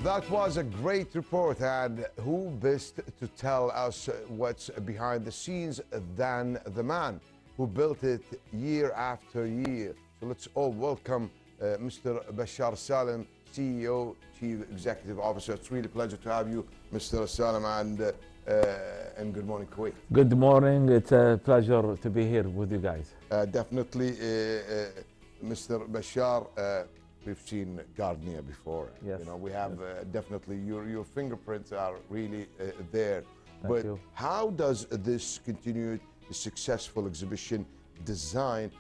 That was a great report, and who best to tell us what's behind the scenes than the man who built it year after year. So let's all welcome Mr. Bashar Alsalem, CEO, Chief Executive Officer. It's really a pleasure to have you, Mr. Alsalem, and good morning, Kuwait. Good morning. It's a pleasure to be here with you guys. Definitely, Mr. Bashar. We've seen Gardenia before. Yes. You know, we have definitely your fingerprints are really there. Thank you. How does this continued successful exhibition design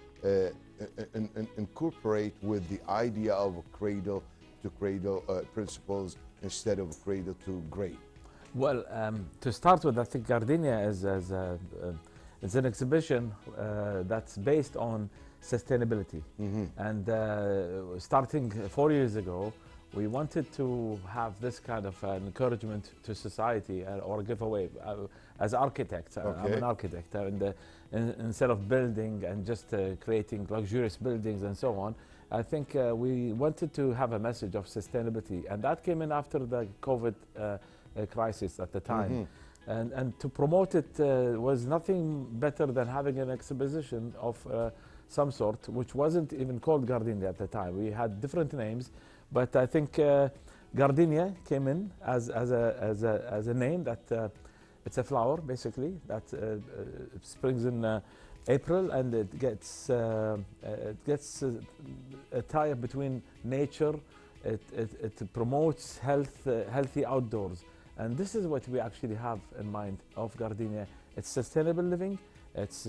incorporate with the idea of cradle to cradle principles instead of cradle to grave? Well, to start with, I think Gardenia is an exhibition that's based on sustainability. And starting 4 years ago, we wanted to have this kind of encouragement to society or giveaway. As architects, I'm an architect, and instead of building and just creating luxurious buildings and so on, I think we wanted to have a message of sustainability, and that came in after the COVID crisis at the time. And to promote it was nothing better than having an exhibition of some sort, which wasn't even called Gardenia at the time. We had different names, but I think Gardenia came in as a name that it's a flower basically that springs in April, and it gets a tie between nature. It promotes healthy outdoors, and this is what we actually have in mind of Gardenia. It's sustainable living. It's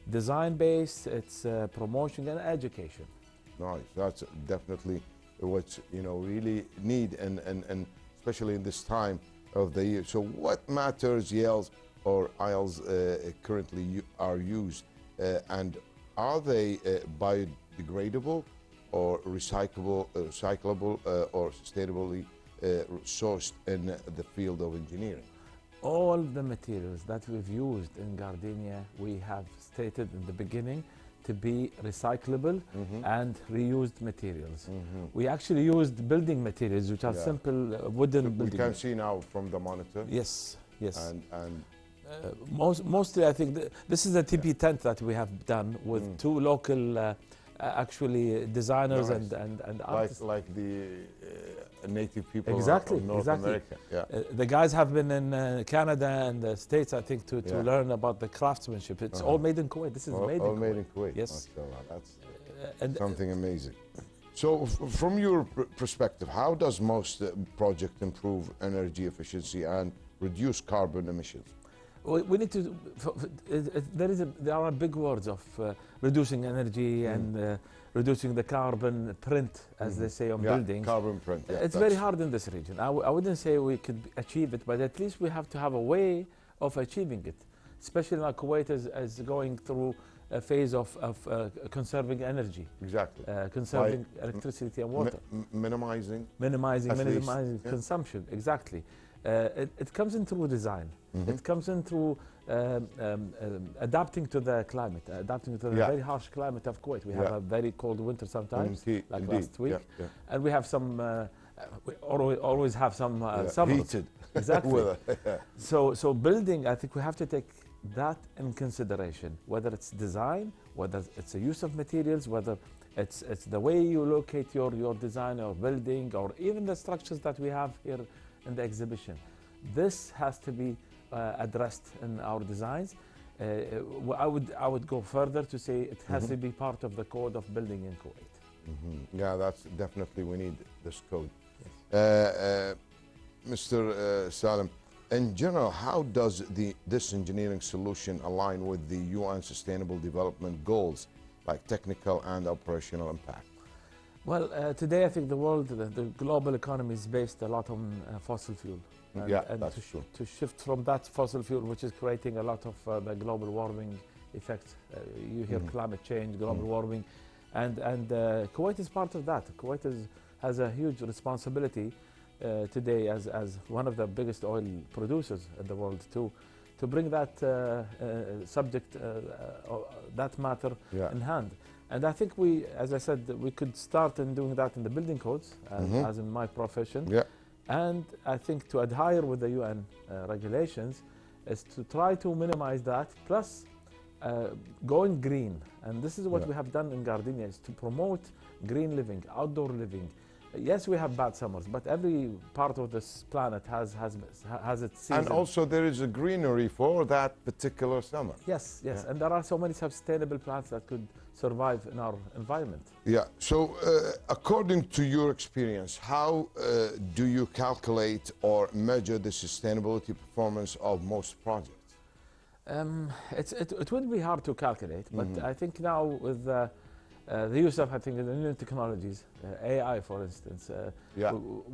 design-based, it's promotion and education. Nice, that's definitely what really need, and especially in this time of the year. So what materials or aisles currently are used, and are they biodegradable or recyclable or sustainably sourced in the field of engineering? All the materials that we've used in Gardenia, we have stated in the beginning to be recyclable and reused materials. We actually used building materials, which are simple wooden building. We can see now from the monitor. Yes, yes. And mostly, I think this is a TP tent that we have done with two local actually designers and artists. Like the native people of North America. Yeah. The guys have been in Canada and the States, I think, to learn about the craftsmanship. It's all made in Kuwait. This is made in Kuwait. Yes. That's something amazing. So from your perspective, how does most project improve energy efficiency and reduce carbon emissions? We need to. There are big words of reducing energy and reducing the carbon print, as they say on buildings. Carbon print. Yeah, it's very hard in this region. I wouldn't say we could achieve it, but at least we have to have a way of achieving it. Especially now, Kuwait is going through a phase of conserving energy. Exactly. Conserving electricity and water. Minimizing consumption. Exactly. It comes in through design. It comes in through adapting to the climate, adapting to the very harsh climate of Kuwait. We have a very cold winter sometimes, like last week, and we have some. We always have some summer. Heated. Exactly. So building, I think we have to take that in consideration. Whether it's design, whether it's a use of materials, whether it's the way you locate your design or building, or even the structures that we have here in the exhibition. This has to be addressed in our designs. I would go further to say it has to be part of the code of building in Kuwait. Yeah, that's definitely, we need this code. Yes. Mr. Salem, in general, how does this engineering solution align with the UN Sustainable Development Goals, like technical and operational impact? Well, today I think the world, the global economy is based a lot on fossil fuel. And that's true. To shift from that fossil fuel, which is creating a lot of the global warming effects. You hear climate change, global warming, and Kuwait is part of that. Kuwait has a huge responsibility today as one of the biggest oil producers in the world to bring that subject, that matter in hand. And I think we, as I said, we could start in doing that in the building codes, as in my profession. Yeah. And I think to adhere with the UN regulations is to try to minimize that, plus going green. And this is what we have done in Gardenia, is to promote green living, outdoor living. Yes, we have bad summers, but every part of this planet has its season. And also there is a greenery for that particular summer. Yes, yes. And there are so many sustainable plants that could survive in our environment. Yeah. So according to your experience, how do you calculate or measure the sustainability performance of most projects? It will be hard to calculate, but I think now with the use of, I think, the new technologies, AI, for instance.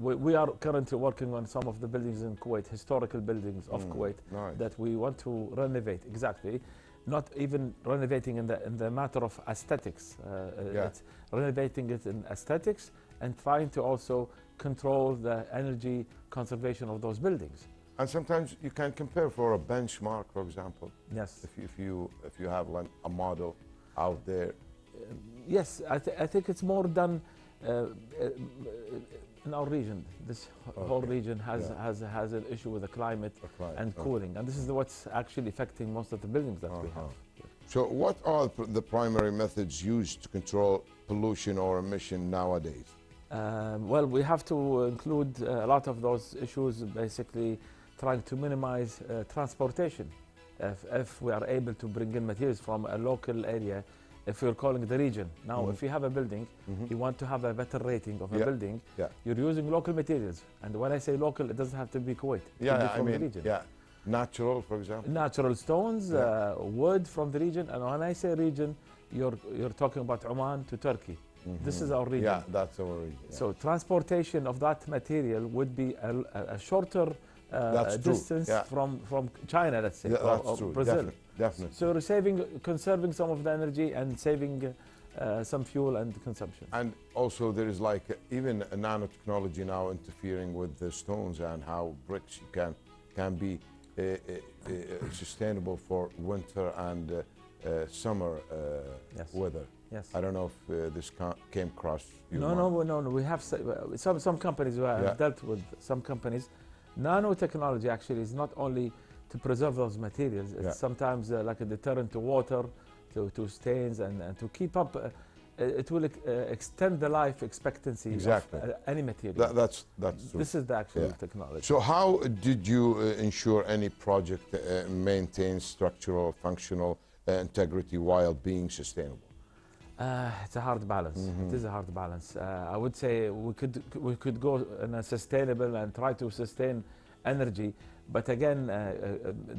We are currently working on some of the buildings in Kuwait, historical buildings of Kuwait, that we want to renovate. Exactly, not even renovating in the matter of aesthetics. It's renovating it in aesthetics and trying to also control the energy conservation of those buildings. And sometimes you can compare for a benchmark, for example. Yes. If you have like a model out there. Yes, I think it's more done in our region. This whole region has an issue with the climate and cooling, and this is what's actually affecting most of the buildings that we have. So what are the primary methods used to control pollution or emission nowadays? Well, we have to include a lot of those issues, basically trying to minimize transportation. If we are able to bring in materials from a local area, if you're calling the region. Now, if you have a building, you want to have a better rating of a building, you're using local materials. And when I say local, it doesn't have to be Kuwait. It can be from the region. Natural, for example? Natural stones, wood from the region. And when I say region, you're talking about Oman to Turkey. This is our region. Yeah, that's our region. So transportation of that material would be a shorter distance from China, let's say, or Brazil. Definitely. So we're conserving some of the energy and saving some fuel and consumption. And also there is like even a nanotechnology now interfering with the stones and how bricks can be sustainable for winter and summer weather. Yes. I don't know if this came across you. No. We have some companies who have dealt with some companies. Nanotechnology actually is not only to preserve those materials, it's sometimes like a deterrent to water, to stains, and to keep up. It will extend the life expectancy of any material. That's true. This is the actual technology. So how did you ensure any project maintains structural, functional integrity while being sustainable? It's a hard balance. It is a hard balance. I would say we could go in a sustainable and try to sustain energy, but again,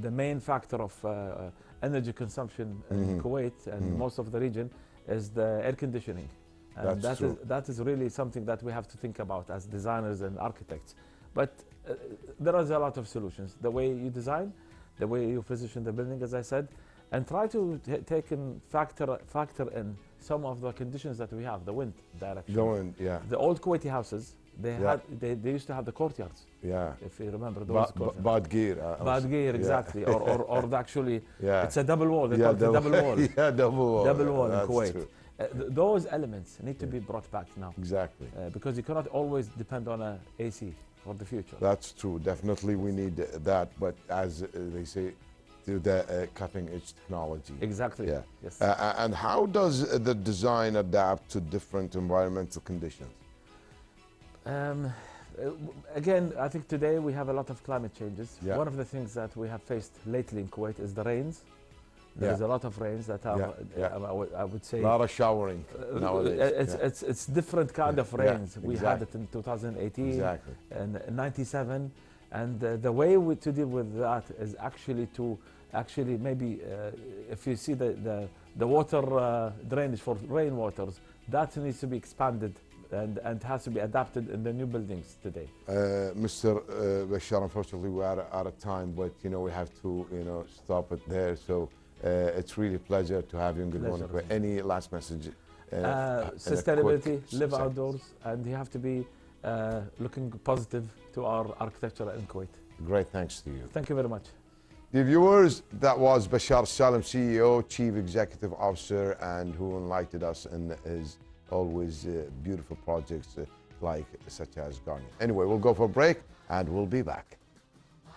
the main factor of energy consumption in Kuwait and most of the region is the air conditioning. And that is really something that we have to think about as designers and architects. But there is a lot of solutions. The way you design, the way you position the building, as I said, and try to take in factor in some of the conditions that we have, the wind direction. The wind, The old Kuwaiti houses, they used to have the courtyards. If you remember those courtyards. Bad gear. Bad gear, exactly. Or actually, it's a double wall. They call it a double wall. Double wall. Double wall in Kuwait. Those elements need to be brought back now. Exactly. Because you cannot always depend on a AC for the future. That's true. Definitely we need that. But as they say, to the cutting-edge technology. Exactly. Yes. And how does the design adapt to different environmental conditions? Again, I think today we have a lot of climate changes. One of the things that we have faced lately in Kuwait is the rains. There's a lot of rains that are, I would say, a lot of showering nowadays. It's different kind of rains. We had it in 2018 and 97. And the way to deal with that is actually to maybe if you see the water drainage for rainwaters, that needs to be expanded and has to be adapted in the new buildings today. Mr. Bashar, unfortunately we are out of time, but we have to stop it there. So it's really a pleasure to have you in Good Morning Kuwait. Any last message? Sustainability, live outdoors, and you have to be looking positive to our architecture in Kuwait. Great, thanks to you. Thank you very much. Dear viewers, that was Bashar Alsalem, CEO, Chief Executive Officer, and who enlightened us in his always beautiful projects such as Gardenia. Anyway, we'll go for a break and we'll be back.